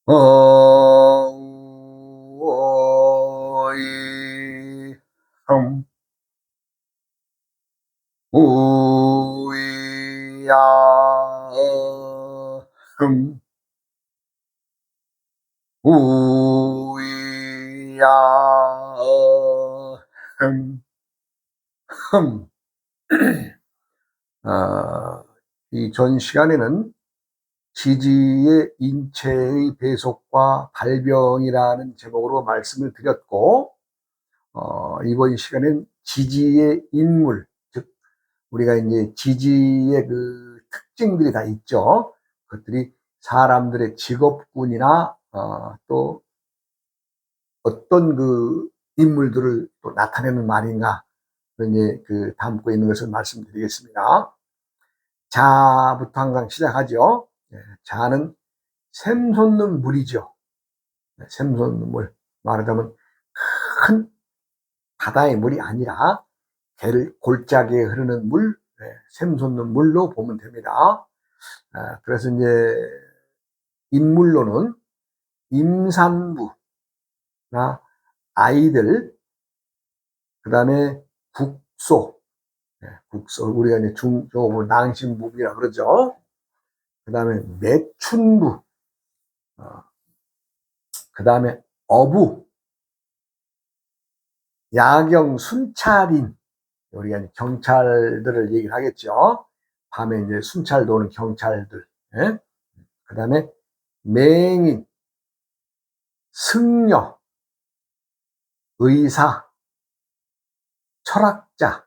어이 흠 우야 흠 우야 흠 흠. 이 전 시간에는 지지의 인체의 배속과 발병이라는 제목으로 말씀을 드렸고, 이번 시간엔 지지의 인물, 즉 우리가 이제 지지의 그 특징들이 다 있죠. 그것들이 사람들의 직업군이나 또 어떤 그 인물들을 또 나타내는 말인가, 그런 이제 그 담고 있는 것을 말씀드리겠습니다. 자부터 항상 시작하죠. 자는 샘솟는 물이죠. 샘솟는 물. 말하자면 큰 바다의 물이 아니라 개를 골짜기에 흐르는 물, 샘솟는 물로 보면 됩니다. 그래서 이제 인물로는 임산부나 아이들, 그 다음에 국소, 국소, 우리가 이제 중적으로 낭신부비라 그러죠. 그 다음에 매춘부, 그 다음에 어부, 야경, 순찰인, 우리가 이제 경찰들을 얘기를 하겠죠. 밤에 이제 순찰 도는 경찰들. 예? 그 다음에 맹인, 승려, 의사, 철학자,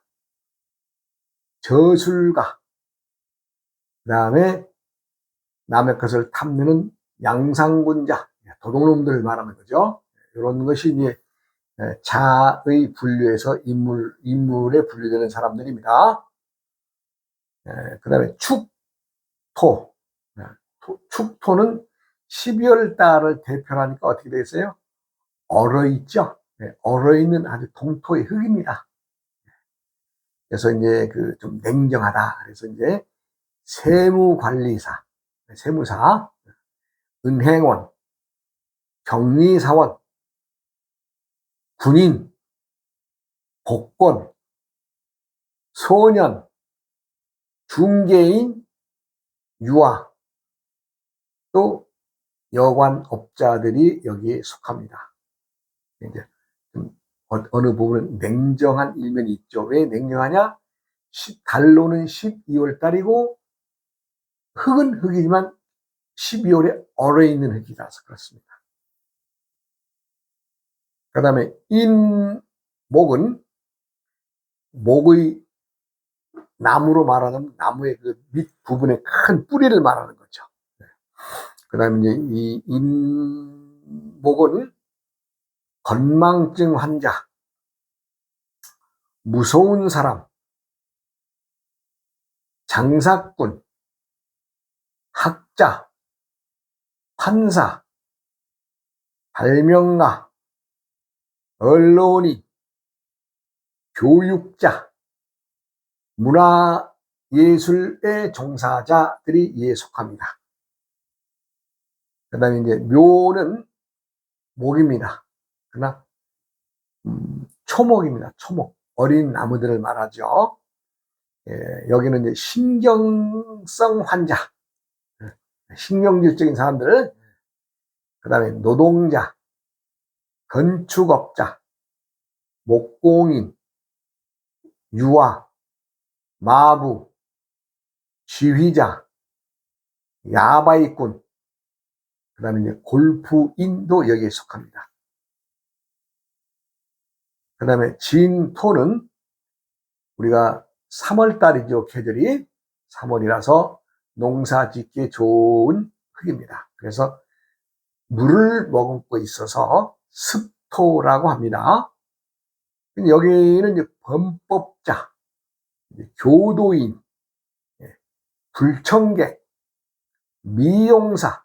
저술가, 그 다음에 남의 것을 탐내는 양상군자, 도둑놈들을 말하는 거죠. 이런 것이 이제 자의 분류에서 인물에 분류되는 사람들입니다. 그 다음에 축토, 축토는 12월 달을 대표하니까 어떻게 되겠어요? 얼어있죠? 얼어있는 아주 동토의 흙입니다. 그래서 이제 그 좀 냉정하다. 그래서 이제 세무관리사, 세무사, 은행원, 격리사원, 군인, 복권, 소년, 중개인, 유아, 또 여관업자들이 여기에 속합니다. 이제 좀 어느 부분은 냉정한 일면이 있죠. 왜 냉정하냐? 달로는 12월 달이고 흙은 흙이지만 12월에 얼어있는 흙이라서 그렇습니다. 그 다음에 인목은 목의 나무로 말하는 나무의 그 밑 부분에 큰 뿌리를 말하는 거죠. 그 다음에 이제 이 인목은 건망증 환자, 무서운 사람, 장사꾼, 학자, 판사, 발명가, 언론인, 교육자, 문화예술의 종사자들이 이에 속합니다. 그 다음에 이제 묘는 목입니다. 그러나 초목입니다. 초목. 어린 나무들을 말하죠. 여기는 이제 신경성 환자, 신경질적인 사람들, 그 다음에 노동자, 건축업자, 목공인, 유아, 마부, 지휘자, 야바이꾼, 그 다음에 이제 골프인도 여기에 속합니다. 그 다음에 진토는 우리가 3월달이죠. 계절이 3월이라서 농사 짓기에 좋은 흙입니다. 그래서 물을 머금고 있어서 습토라고 합니다. 여기는 이제 범법자, 교도인, 불청객, 미용사,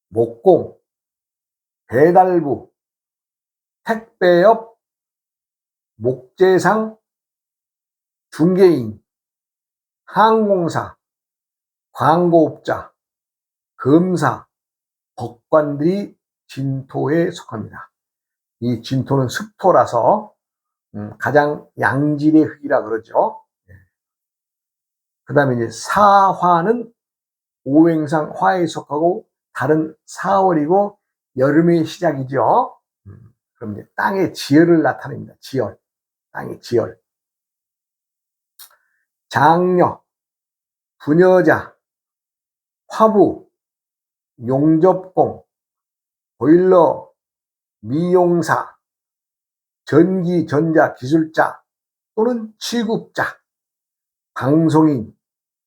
목공, 배달부, 택배업, 목재상, 중개인, 항공사, 광고업자, 검사, 법관들이 진토에 속합니다. 이 진토는 습토라서 가장 양질의 흙이라 그러죠. 그 다음에 이제 사화는 오행상 화에 속하고 다른 4월이고 여름의 시작이죠. 그럼 이제 땅의 지열을 나타냅니다. 지열, 땅의 지열. 장녀, 부녀자, 화부, 용접공, 보일러, 미용사, 전기, 전자, 기술자 또는 취급자, 방송인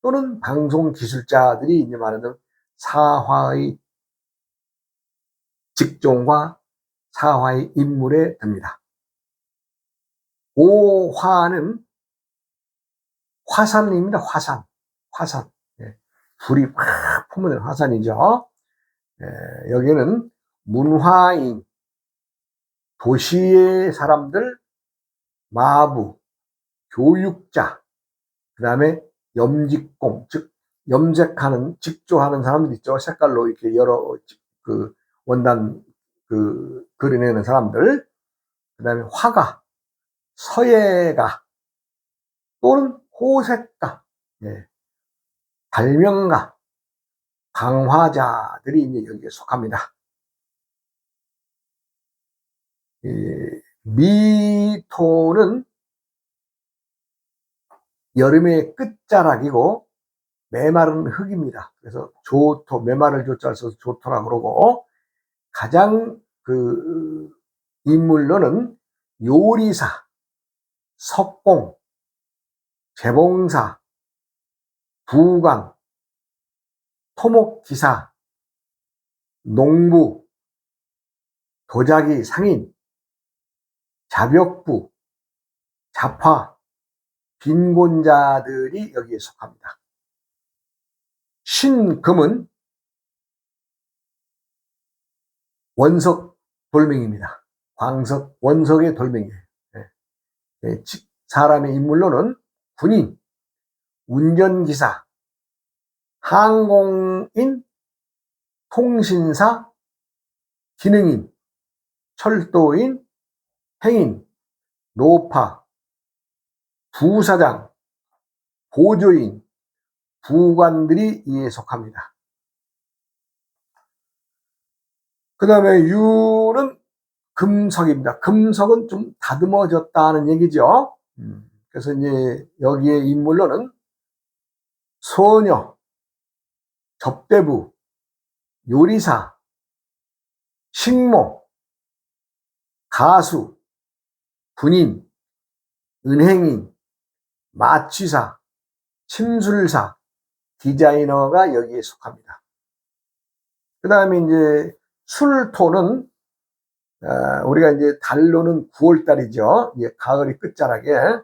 또는 방송기술자들이 이제 말하는 사화의 직종과 사화의 인물에 듭니다. 오화는 화산입니다. 화산. 예. 불이 확 뿜어내는 화산이죠. 예. 여기는 문화인, 도시의 사람들, 마부, 교육자, 그 다음에 염직공, 즉 염색하는, 직조하는 사람들 있죠. 색깔로 이렇게 여러 그 원단 그려내는 사람들, 그 다음에 화가, 서예가 또는 호색가, 예. 발명가, 강화자들이 이제 여기에 속합니다. 미토는 여름의 끝자락이고 메마른 흙입니다. 그래서 조토, 메마를 조자를 써서 조토라고 그러고, 가장 인물로는 요리사, 석공, 재봉사, 부관, 토목기사, 농부, 도자기 상인, 자벽부, 잡화, 빈곤자들이 여기에 속합니다. 신금은 원석 돌멩입니다. 광석, 원석의 돌멩이에요. 사람의 인물로는 군인, 운전기사, 항공인, 통신사, 기능인, 철도인, 행인, 노파, 부사장, 보조인, 부관들이 이에 속합니다. 그 다음에 유는 금석입니다. 금석은 좀 다듬어졌다는 얘기죠. 그래서 이제 여기에 인물로는 소녀, 접대부, 요리사, 식모, 가수, 군인, 은행인, 마취사, 침술사, 디자이너가 여기에 속합니다. 그 다음에 이제 술토는 우리가 이제 달로는 9월달이죠. 가을이 끝자락에.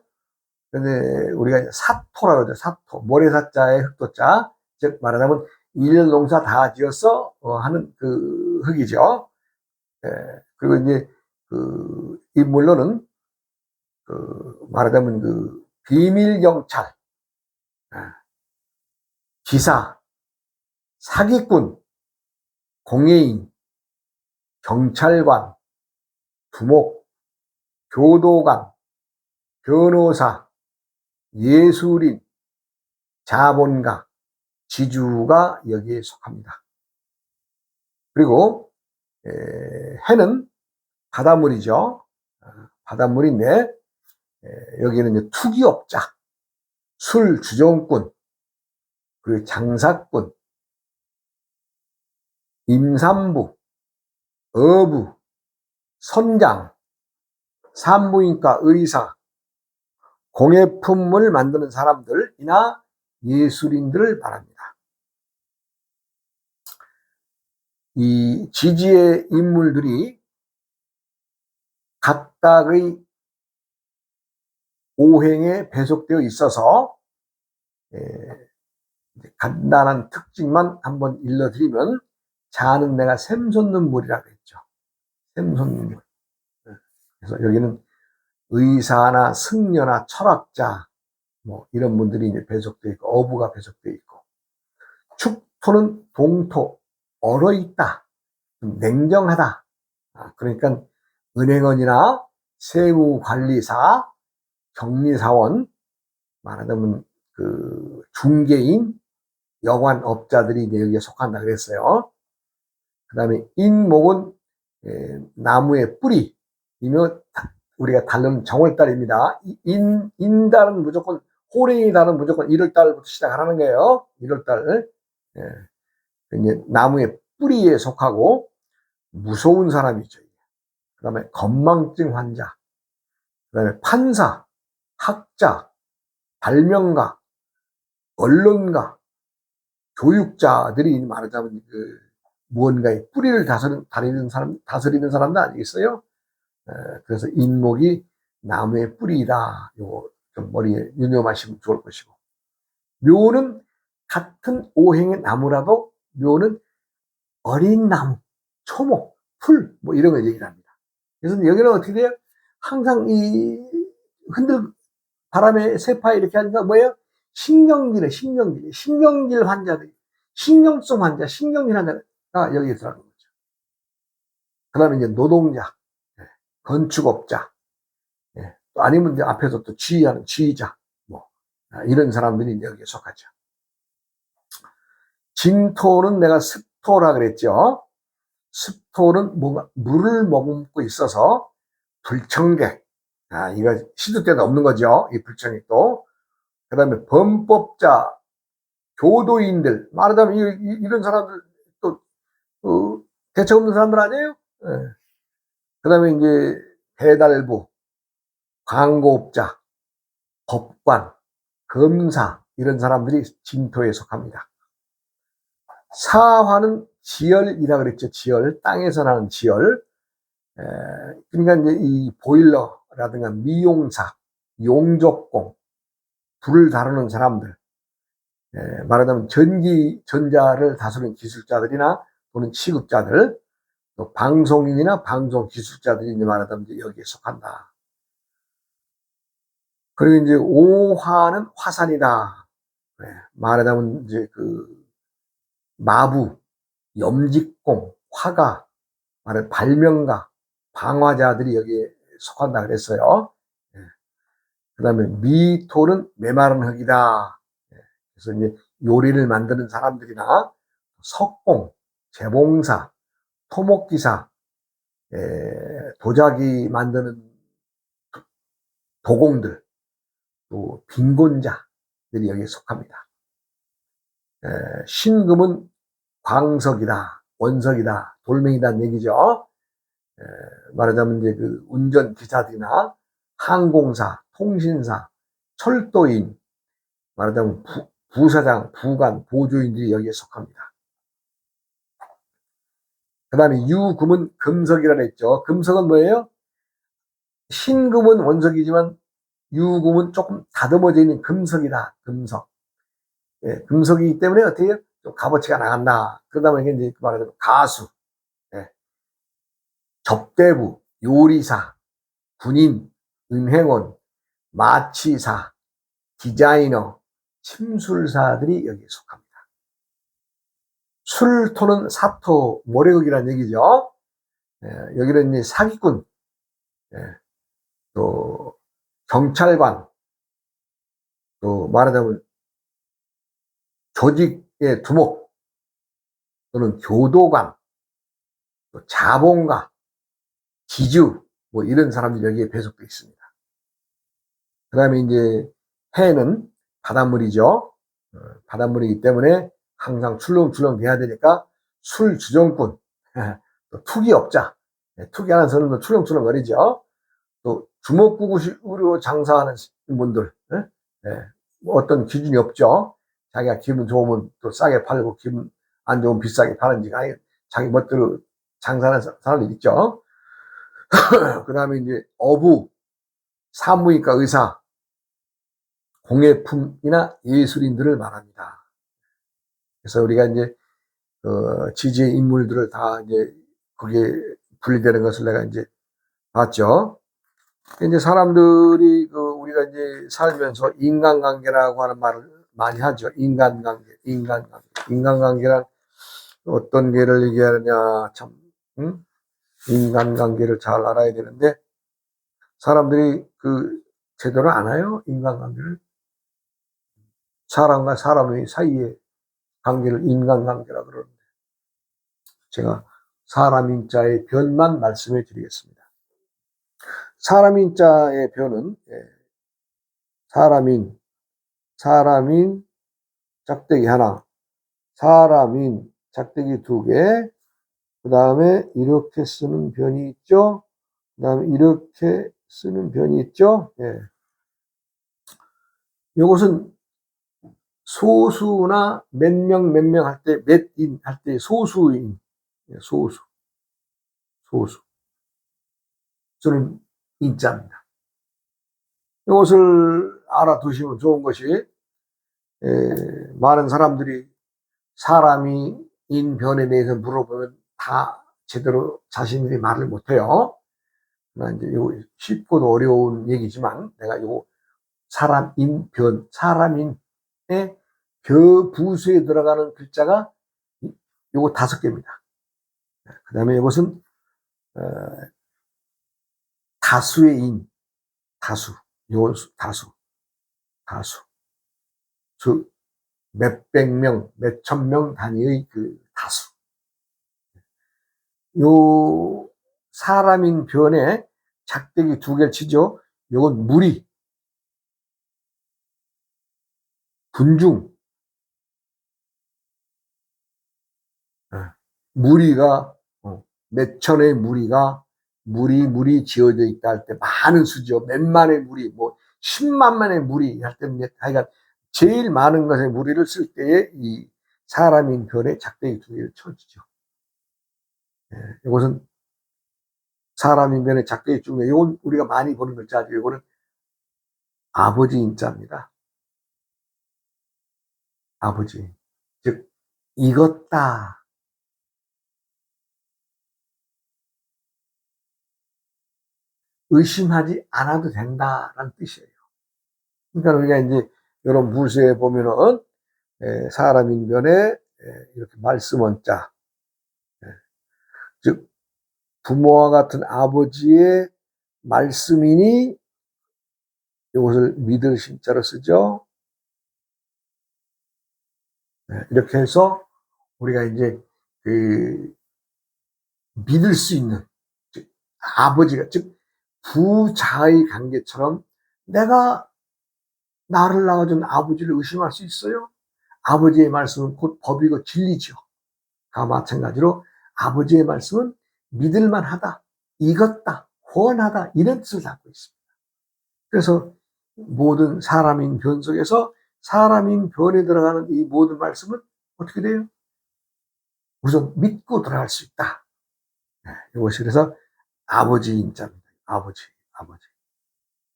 근데 우리가 이제 사토라고 그러죠. 사토. 모래사자에 흙도자. 즉 말하자면 일년농사 다 지어서 하는 그 흙이죠. 그리고 이제 인물로는 말하자면 비밀경찰, 기사, 사기꾼, 공예인, 경찰관, 두목, 교도관, 변호사, 예술인, 자본가, 지주가 여기에 속합니다. 그리고 해는 바닷물이죠. 바닷물인데 여기는 이제 투기업자, 술 주정꾼, 그리고 장사꾼, 임산부, 어부, 선장, 산부인과 의사, 공예품을 만드는 사람들이나 예술인들을 말합니다. 이 지지의 인물들이 각각의 오행에 배속되어 있어서 간단한 특징만 한번 일러드리면, 자는 내가 샘솟는 물이라고 했죠. 샘솟는 물. 그래서 여기는 의사나 승려나 철학자, 뭐 이런 분들이 이제 배속되어 있고, 어부가 배속되어 있고, 축토는 동토, 얼어 있다. 좀 냉정하다. 그러니까 은행원이나 세무관리사, 격리사원, 말하자면 그 중개인, 여관업자들이 이제 여기에 속한다 그랬어요. 그 다음에 인목은 나무의 뿌리, 이면 우리가 달는 정월달입니다. 인달은 무조건, 호랭이달은 무조건 1월달부터 시작하는 거예요. 1월달. 이제 나무의 뿌리에 속하고 무서운 사람이죠. 그 다음에 건망증 환자, 그 다음에 판사, 학자, 발명가, 언론가, 교육자들이 말하자면 그 무언가의 뿌리를 다스리는 사람도 아니겠어요? 그래서 인목이 나무의 뿌리이다. 요거 좀 머리에 유념하시면 좋을 것이고. 묘는 같은 오행의 나무라도 묘는 어린 나무, 초목, 풀, 뭐 이런 걸 얘기를 합니다. 그래서 여기는 어떻게 돼요? 항상 이 바람에 세파 이렇게 하니까 뭐예요? 신경질 환자들이, 신경성 환자, 신경질 환자가 여기에 들어가는 거죠. 그 다음에 이제 노동자, 건축업자, 또 아니면 이제 앞에서 또 지휘하는 지휘자, 뭐, 이런 사람들이 여기에 속하죠. 진토는 내가 습토라 그랬죠. 습토는 뭔가 물을 머금고 있어서 불청객, 이거 시도 때도 없는 거죠. 이 불청객도. 그 다음에 범법자, 교도인들, 말하자면 이런 사람들 또 대책 없는 사람들 아니에요? 그 다음에 이제 배달부, 광고업자, 법관, 검사, 이런 사람들이 진토에 속합니다. 사화는 지열이라 그랬죠. 지열, 땅에서 나는 지열. 그러니까 이제 이 보일러라든가 미용사, 용접공, 불을 다루는 사람들, 말하자면 전자를 다스리는 기술자들이나 또는 취급자들, 또 방송인이나 방송 기술자들이 이제 말하자면 이제 여기에 속한다. 그리고 이제 오화는 화산이다. 말하자면 이제 그 마부, 염직공, 화가, 말하자면 발명가, 방화자들이 여기에 속한다 그랬어요. 그 다음에 미토는 메마른 흙이다. 그래서 이제 요리를 만드는 사람들이나 석공, 재봉사, 토목기사, 도자기 만드는 도공들, 또 빈곤자들이 여기에 속합니다. 신금은 광석이다, 원석이다, 돌멩이다는 얘기죠. 말하자면 이제 그 운전기사들이나 항공사, 통신사, 철도인, 말하자면 부사장, 부관, 보조인들이 여기에 속합니다. 그 다음에 유금은 금석이라 했죠. 금석은 뭐예요? 신금은 원석이지만 유금은 조금 다듬어져 있는 금석이다. 금석. 금석이기 때문에 어떻게 해요? 좀 값어치가 나간다. 그러다 보니까 이제 말하자면 가수, 접대부, 요리사, 군인, 은행원, 마취사, 디자이너, 침술사들이 여기에 속합니다. 술토는 사토, 모래극이라는 얘기죠. 여기는 이제 사기꾼, 또 경찰관, 또 말하자면 조직의 두목, 또는 교도관, 또 자본가, 기주, 뭐 이런 사람들이 여기에 배속되어 있습니다. 그 다음에 이제 해는 바닷물이죠. 바닷물이기 때문에 항상 출렁출렁 돼야 되니까 술주정꾼, 또 투기업자, 투기하는 사람도 출렁출렁 거리죠. 또 주먹구구식으로 장사하는 분들, 어떤 기준이 없죠. 자기가 기분 좋으면 또 싸게 팔고 기분 안 좋으면 비싸게 파는지 자기 멋대로 장사하는 사람들 있죠. 그 다음에 이제 어부, 산부인과 의사, 공예품이나 예술인들을 말합니다. 그래서 우리가 이제 지지의 인물들을 다 이제 거기에 분리되는 것을 내가 이제 봤죠. 이제 사람들이 우리가 이제 살면서 인간관계라고 하는 말을 많이 하죠. 인간관계란 어떤 게를 얘기하느냐, 참 응? 인간관계를 잘 알아야 되는데 사람들이 제대로 안 해요. 인간관계를. 사람과 사람의 사이의 관계를 인간관계라 그러는데 제가 사람인자의 변만 말씀해 드리겠습니다. 사람인자의 변은 사람인 짝대기 하나, 사람인 짝대기 두 개, 그 다음에 이렇게 쓰는 변이 있죠. 그 다음에 이렇게 쓰는 변이 있죠. 예. 이것은 소수나 몇 명 할 때, 몇 인 할 때 소수인, 소수. 저는 인자입니다. 이것을 알아두시면 좋은 것이, 많은 사람들이 사람이 인변에 대해서 물어보면 다 제대로 자신들이 말을 못해요. 나 이제 요 쉽고도 어려운 얘기지만 내가 요 사람인변, 사람인의 부수에 들어가는 글자가 요거 5개입니다. 그 다음에 이것은 다수의 인, 다수, 요 다수, 즉 몇백 명, 몇천 명 단위의 다수. 요 사람인 변에 작대기 2개를 치죠. 요건 무리, 군중, 무리가 몇 천의 무리 지어져 있다 할 때 많은 수죠. 몇만의 무리, 뭐 10만만의 무리 할 때는 하여간 제일 많은 것의 무리를 쓸 때에 이 사람인 변에 작대기 2개를 쳐주죠. 이것은 사람인 변에 작대기 2개, 이건 우리가 많이 보는 글자죠. 이거는 아버지 인자입니다. 아버지. 즉, 익었다. 의심하지 않아도 된다라는 뜻이에요. 그러니까 우리가 이제 이런 문서에 보면은 사람인 변에 이렇게 말씀 원자, 즉 부모와 같은 아버지의 말씀이니 이것을 믿을 신자로 쓰죠. 이렇게 해서 우리가 이제 믿을 수 있는, 즉 아버지가, 즉 부자의 관계처럼 내가 나를 낳아준 아버지를 의심할 수 있어요? 아버지의 말씀은 곧 법이고 진리죠. 다 마찬가지로 아버지의 말씀은 믿을만하다, 익었다, 후원하다 이런 뜻을 갖고 있습니다. 그래서 모든 사람인 변 속에서 사람인 변에 들어가는 이 모든 말씀은 어떻게 돼요? 우선 믿고 들어갈 수 있다. 이것이 그래서 아버지 인자입니다. 아버지.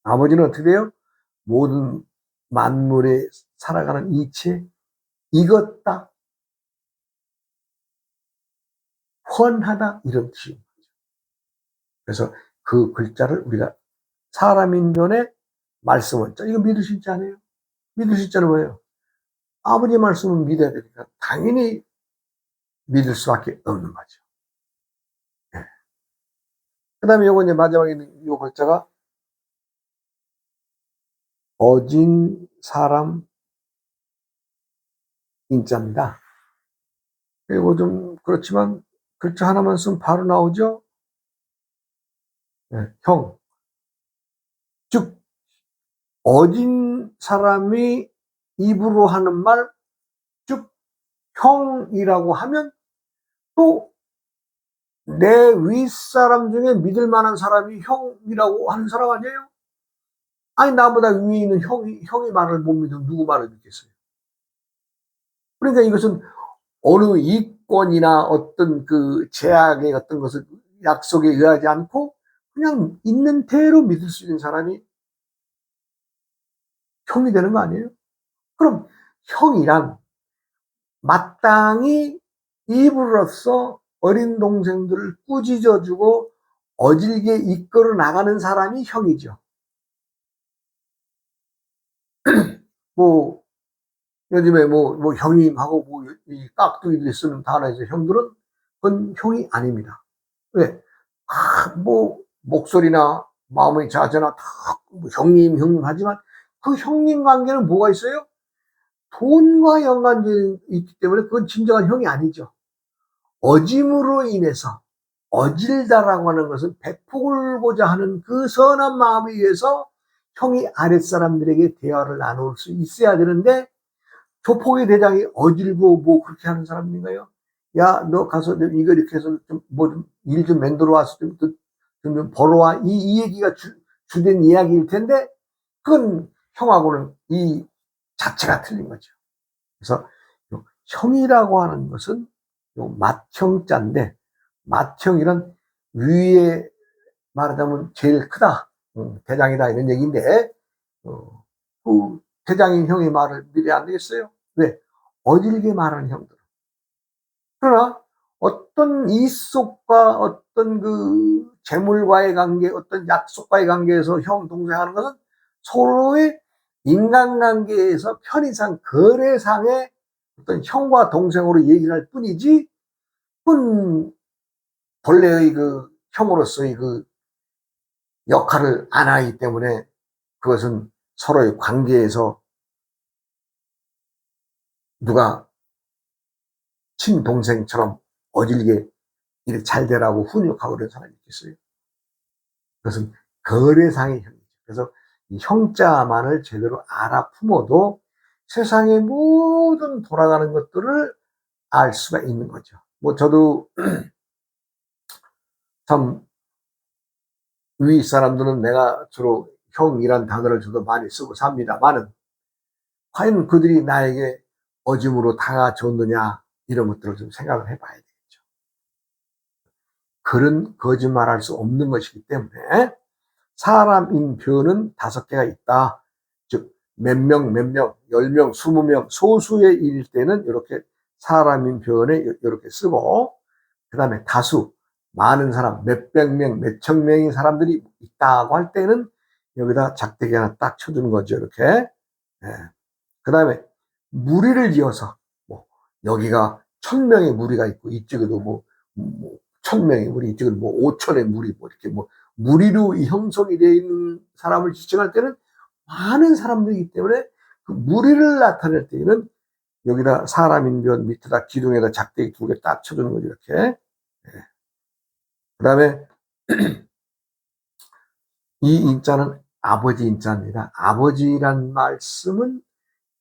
아버지는 어떻게 돼요? 모든 만물에 살아가는 이체 익었다, 헌하다 이런 뜻입니다. 그래서 그 글자를 우리가 사람인 변에 말씀 원자, 이거 믿을 수 있지 않아요? 믿을 수 있잖아요. 뭐예요? 아버지 말씀은 믿어야 되니까 당연히 믿을 수밖에 없는 거죠. 네. 그 다음에 요거 이제 마지막에 있는 요 글자가 어진 사람 인자입니다. 이거 좀 그렇지만 글자 하나만 쓰면 바로 나오죠. 네, 형. 즉 어진 사람이 입으로 하는 말, 즉 형이라고 하면 또 내 윗사람 중에 믿을 만한 사람이 형이라고 하는 사람 아니에요? 아니 나보다 위에 있는 형이 말을 못 믿으면 누구 말을 믿겠어요? 그러니까 이것은 어느 이권이나 어떤 제약의 어떤 것을 약속에 의하지 않고 그냥 있는 대로 믿을 수 있는 사람이 형이 되는 거 아니에요? 그럼 형이란 마땅히 입으로써 어린 동생들을 꾸짖어주고 어질게 이끌어 나가는 사람이 형이죠. 뭐 요즘에 뭐 형님하고 이 깍두기들이 쓰는 단어에서 형들은 그건 형이 아닙니다. 왜? 뭐, 목소리나 마음의 자세나 다 형님, 형님 하지만 그 형님 관계는 뭐가 있어요? 돈과 연관되어 있기 때문에 그건 진정한 형이 아니죠. 어짐으로 인해서 어질다라고 하는 것은 베풀고자 하는 그 선한 마음에 의해서 형이 아랫사람들에게 대화를 나눌 수 있어야 되는데 조폭의 대장이 어질고 뭐 그렇게 하는 사람인가요? 야, 너 가서 이거 이렇게 해서 좀 뭐 좀 일 좀 만들어 와서 좀 벌어와. 이 얘기가 주된 이야기일 텐데 그건 형하고는 이 자체가 틀린 거죠. 그래서 형이라고 하는 것은 맏형자인데 맏형이란 위에 말하자면 제일 크다, 대장이다 이런 얘기인데 그 대장인 형의 말을 믿어야 안 되겠어요? 왜? 어질게 말하는 형들. 그러나 어떤 이속과 어떤 그 재물과의 관계, 어떤 약속과의 관계에서 형, 동생 하는 것은 서로의 인간관계에서 편의상, 거래상의 어떤 형과 동생으로 얘기를 할 뿐이지, 그건 본래의 그 형으로서의 그 역할을 안 하기 때문에 그것은 서로의 관계에서 누가 친동생처럼 어질게 이렇게 잘 되라고 훈육하고 그런 사람이 있겠어요? 그것은 거래상의 형이죠. 그래서 이 형자만을 제대로 알아 품어도 세상의 모든 돌아가는 것들을 알 수가 있는 거죠. 뭐 저도 참 위 사람들은 내가 주로 형이란 단어를 저도 많이 쓰고 삽니다만은 과연 그들이 나에게 어짐으로 다가줬느냐 이런 것들을 좀 생각을 해봐야 되겠죠. 그런 거짓말할 수 없는 것이기 때문에 사람인 표는 5개가 있다. 즉, 몇 명, 10명, 20명, 소수의 일일 때는 이렇게 사람인 표현에 이렇게 쓰고, 그 다음에 다수, 많은 사람, 몇백 명, 몇천 명의 사람들이 있다고 할 때는 여기다 작대기 하나 딱 쳐주는 거죠, 이렇게. 예. 그 다음에 무리를 지어서, 뭐, 여기가 1000명의 무리가 있고, 이쪽에도 뭐 1000명의 무리, 이쪽에도 뭐 5000의 무리, 뭐 이렇게 뭐, 무리로 형성이 되어 있는 사람을 지칭할 때는 많은 사람들이기 때문에 그 무리를 나타낼 때에는 여기다 사람인변 밑에다 기둥에다 작대기 2개 딱 쳐주는 거죠, 이렇게. 그 다음에 이 인자는 아버지 인자입니다. 아버지란 말씀은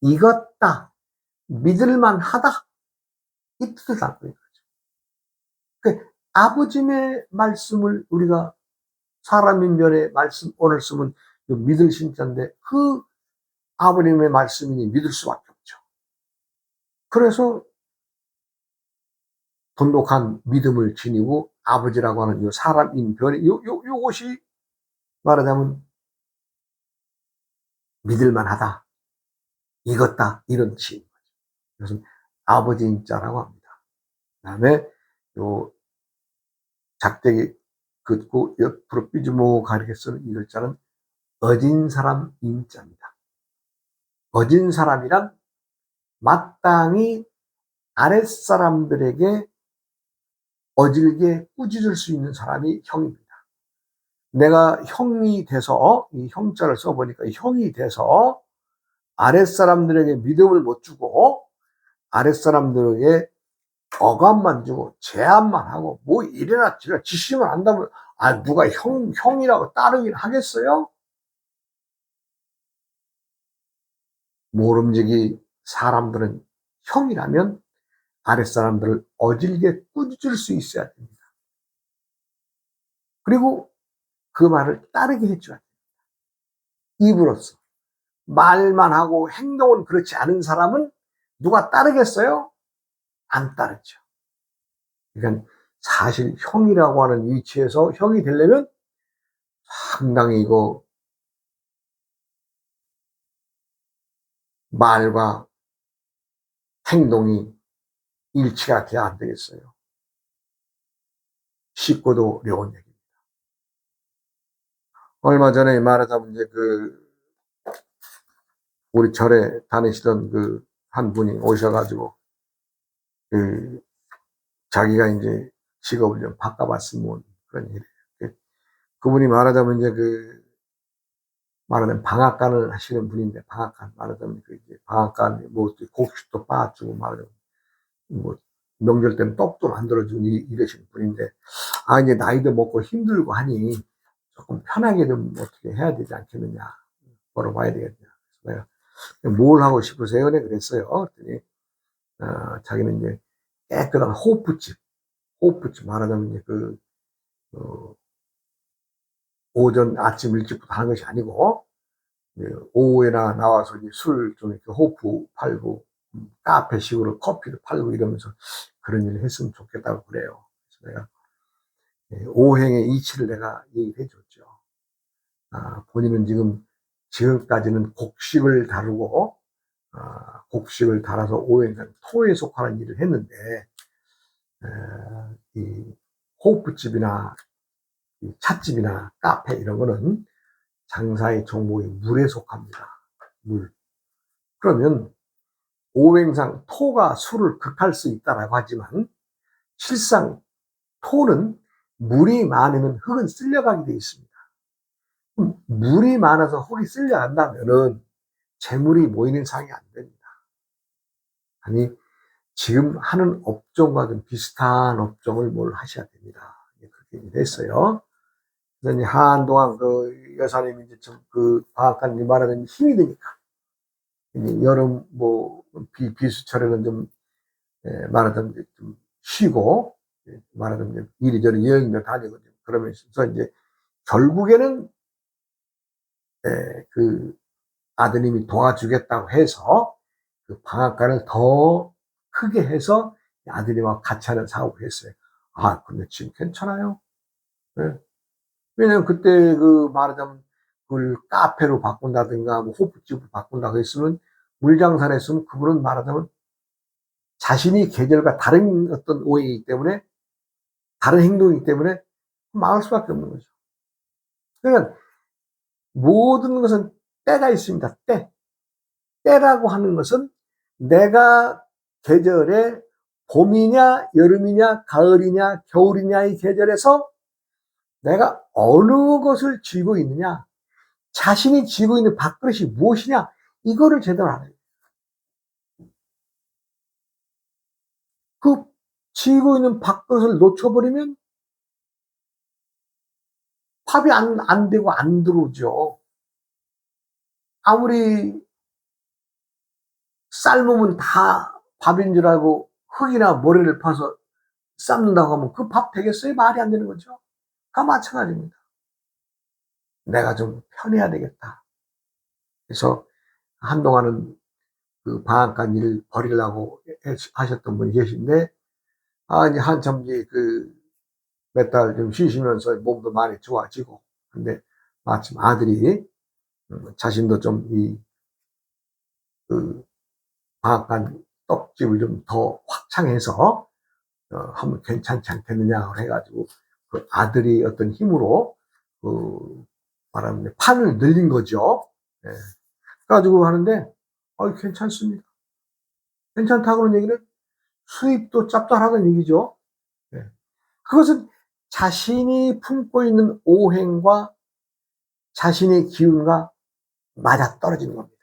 이것다, 믿을만 하다, 이 뜻을 담고 있는 거죠. 그 아버지의 말씀을 우리가 사람인변의 말씀, 오늘 쓰면 믿을 신자인데 그 아버님의 말씀이니 믿을 수밖에 없죠. 그래서 돈독한 믿음을 지니고 아버지라고 하는 이 사람인 변이 요것이 말하자면 믿을만하다, 이것다 이런 뜻인 거죠. 그래서 아버지인 자라고 합니다. 그다음에 요 작대기 긋고 옆으로 삐주모 가리게 쓰는 이 글자는 어진 사람 인자입니다. 어진 사람이란 마땅히 아랫사람들에게 어질게 꾸짖을 수 있는 사람이 형입니다. 내가 형이 돼서 이 형자를 써보니까 형이 돼서 아랫사람들에게 믿음을 못 주고 아랫사람들에게 어감만 주고 제안만 하고 뭐 이래나 저래나 지시만 한다면 누가 형이라고 따르긴 하겠어요? 모름지기 사람들은 형이라면 아랫사람들을 어질게 꾸짖을 수 있어야 됩니다. 그리고 그 말을 따르게 해줘야 됩니다. 입으로써. 말만 하고 행동은 그렇지 않은 사람은 누가 따르겠어요? 안 따르죠. 그러니까 사실 형이라고 하는 위치에서 형이 되려면 상당히 이거 말과 행동이 일치가 돼야 안 되겠어요. 쉽고도 어려운 얘기입니다. 얼마 전에 말하자면 이제 우리 절에 다니시던 한 분이 오셔가지고 자기가 이제 직업을 좀 바꿔봤으면 그런 일이에요. 그분이 말하자면 이제 말하자면 방앗간을 하시는 분인데, 방앗간 말하자면 이제 방앗간 뭐 곡식도 빻아주고 말하자면 뭐 명절 때는 떡도 만들어주고 이러시는 분인데, 이제 나이도 먹고 힘들고 하니 조금 편하게 좀 어떻게 해야 되지 않겠느냐, 물어봐야 되겠냐. 그래서 내가 뭘 하고 싶으세요? 네, 그랬어요. 그랬더니 자기는 이제 깨끗한 호프집 말하자면 이제 오전 아침 일찍부터 하는 것이 아니고 오후에나 나와서 술 좀 이렇게 호프 팔고 카페식으로 커피를 팔고 이러면서 그런 일을 했으면 좋겠다고 그래요. 그래서 내가 오행의 이치를 내가 얘기를 해줬죠. 본인은 지금까지는 곡식을 다루고 곡식을 달아서 오행간 토에 속하는 일을 했는데, 이 호프집이나 이 찻집이나 카페 이런 거는 장사의 종목이 물에 속합니다. 물. 그러면 오행상 토가 술을 극할 수 있다라고 하지만, 실상 토는 물이 많으면 흙은 쓸려가게 되어 있습니다. 물이 많아서 흙이 쓸려간다면은 재물이 모이는 상이 안 됩니다. 아니, 지금 하는 업종과 좀 비슷한 업종을 뭘 하셔야 됩니다. 그렇게 됐어요. 그래서 이제 한동안 여사님이 이제 방앗간 말하는 힘이 드니까, 여름 비수철에는 좀 말하자면 좀 쉬고, 말하자면 이리저리 여행도 다니고, 그러면서 이제 결국에는 아드님이 도와주겠다고 해서 방앗간을 더 크게 해서 아드님하고 같이 하는 사업을 했어요. 근데 지금 괜찮아요. 네. 왜냐면 그때 말하자면 그걸 카페로 바꾼다든가 뭐 호프집으로 바꾼다고 했으면, 물장사를 했으면 그분은 말하자면 자신이 계절과 다른 어떤 오해이기 때문에, 다른 행동이기 때문에 망할 수밖에 없는 거죠. 그러니까 모든 것은 때가 있습니다. 때라고 하는 것은 내가 계절에 봄이냐 여름이냐 가을이냐 겨울이냐의 계절에서 내가 어느 것을 쥐고 있느냐, 자신이 쥐고 있는 밥그릇이 무엇이냐, 이거를 제대로 알아야 돼요. 쥐고 있는 밥그릇을 놓쳐버리면 밥이 안 되고 안 들어오죠. 아무리 삶으면 다 밥인 줄 알고 흙이나 모래를 파서 삶는다고 하면 그 밥 되겠어요? 말이 안 되는 거죠. 다 마찬가지입니다. 내가 좀 편해야 되겠다. 그래서 한동안은 방앗간 일을 버리려고 하셨던 분이 계신데, 이제 한참 몇 달 좀 쉬시면서 몸도 많이 좋아지고, 근데 마침 아들이 자신도 좀 방앗간 떡집을 좀 더 확장해서 하면 괜찮지 않겠느냐 해가지고 아들이 어떤 힘으로 말하면 판을 늘린 거죠. 예. 가지고 하는데 괜찮습니다. 괜찮다고는 얘기는 수입도 짭짤하다는 얘기죠. 예. 그것은 자신이 품고 있는 오행과 자신의 기운과 맞아 떨어지는 겁니다.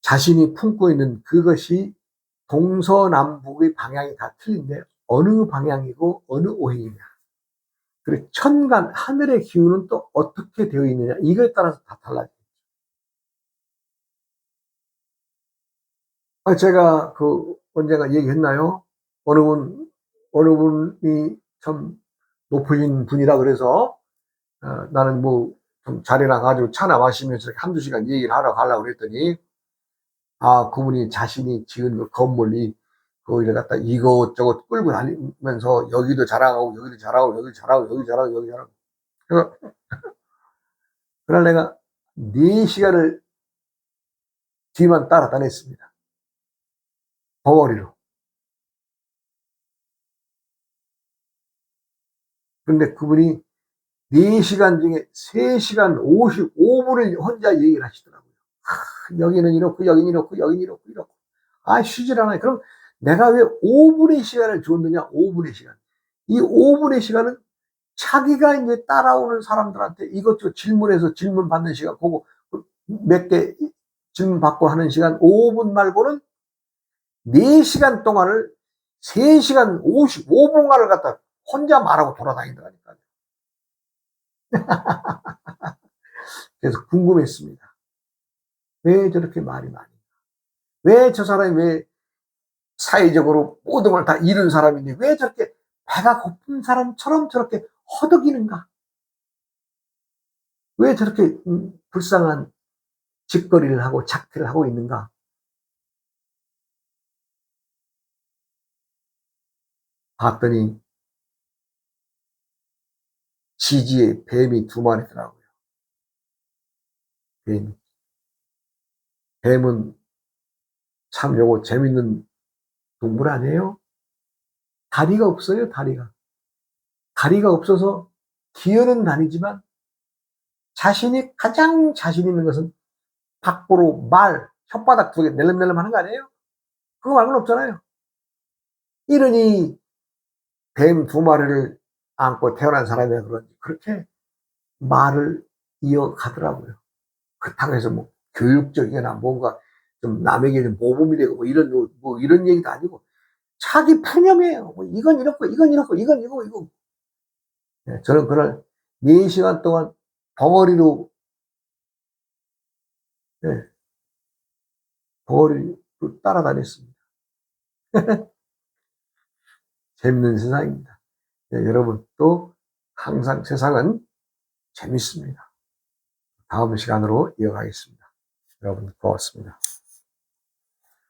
자신이 품고 있는 그것이 동서남북의 방향이 다 틀린데 어느 방향이고 어느 오행이냐, 그리고 천간 하늘의 기운은 또 어떻게 되어 있느냐, 이거에 따라서 다 달라져요. 제가 언젠가 얘기했나요? 어느 분이 참 높으신 분이라 그래서 나는 좀 자리나 가지고 차나 마시면서 한두 시간 얘기를 하러 가려고 그랬더니, 그분이 자신이 지은 그 건물이 거기를 갖다 이것저것 끌고 다니면서 여기도 자랑하고 여기도 자랑하고 여기도 자랑하고 여기 자랑하고 여기 자랑하고. 그래서 그날 내가 4시간을 뒤만 따라다녔습니다. 벙어리로. 그런데 그분이 4시간 중에 3시간 55분을 혼자 얘기를 하시더라고요. 여기는 이렇고 여기는 이렇고 여기는 이렇고 이렇고. 쉬질 않아요. 그럼 내가 왜 5분의 시간을 줬느냐? 5분의 시간. 이 5분의 시간은 자기가 이제 따라오는 사람들한테 이것저것 질문해서 질문 받는 시간, 그거 몇 개 질문 받고 하는 시간 5분 말고는 4시간 동안을 3시간 55분간을 갖다 혼자 말하고 돌아다닌다니까요. 그래서 궁금했습니다. 왜 저렇게 말이 많은가? 왜 저 사람이 왜 사회적으로 모든 걸 다 잃은 사람인데 왜 저렇게 배가 고픈 사람처럼 저렇게 허덕이는가? 왜 저렇게 불쌍한 짓거리를 하고 작태를 하고 있는가? 봤더니 지지에 뱀이 2마리더라고요. 뱀. 뱀은 참 요거 재밌는 동물 아니에요? 다리가 없어요, 다리가. 다리가 없어서 기어는 다니지만 자신이 가장 자신 있는 것은 밖으로 혓바닥 2개 낼름낼름 하는 거 아니에요? 그거 말고는 없잖아요. 이러니 뱀 2마리를 안고 태어난 사람이라 그런지 그렇게 말을 이어가더라고요. 그렇다고 해서 뭐 교육적이거나 뭔가 좀 남에게 모범이 되고 뭐 이런 얘기도 아니고 자기 푸념이에요. 뭐 이건 이렇고 이건 이렇고 이건 이거. 네, 저는 그날 4시간 동안 벙어리로, 네, 벙어리로 따라다녔습니다. 재밌는 세상입니다. 네, 여러분 또 항상 세상은 재밌습니다. 다음 시간으로 이어가겠습니다. 여러분 고맙습니다.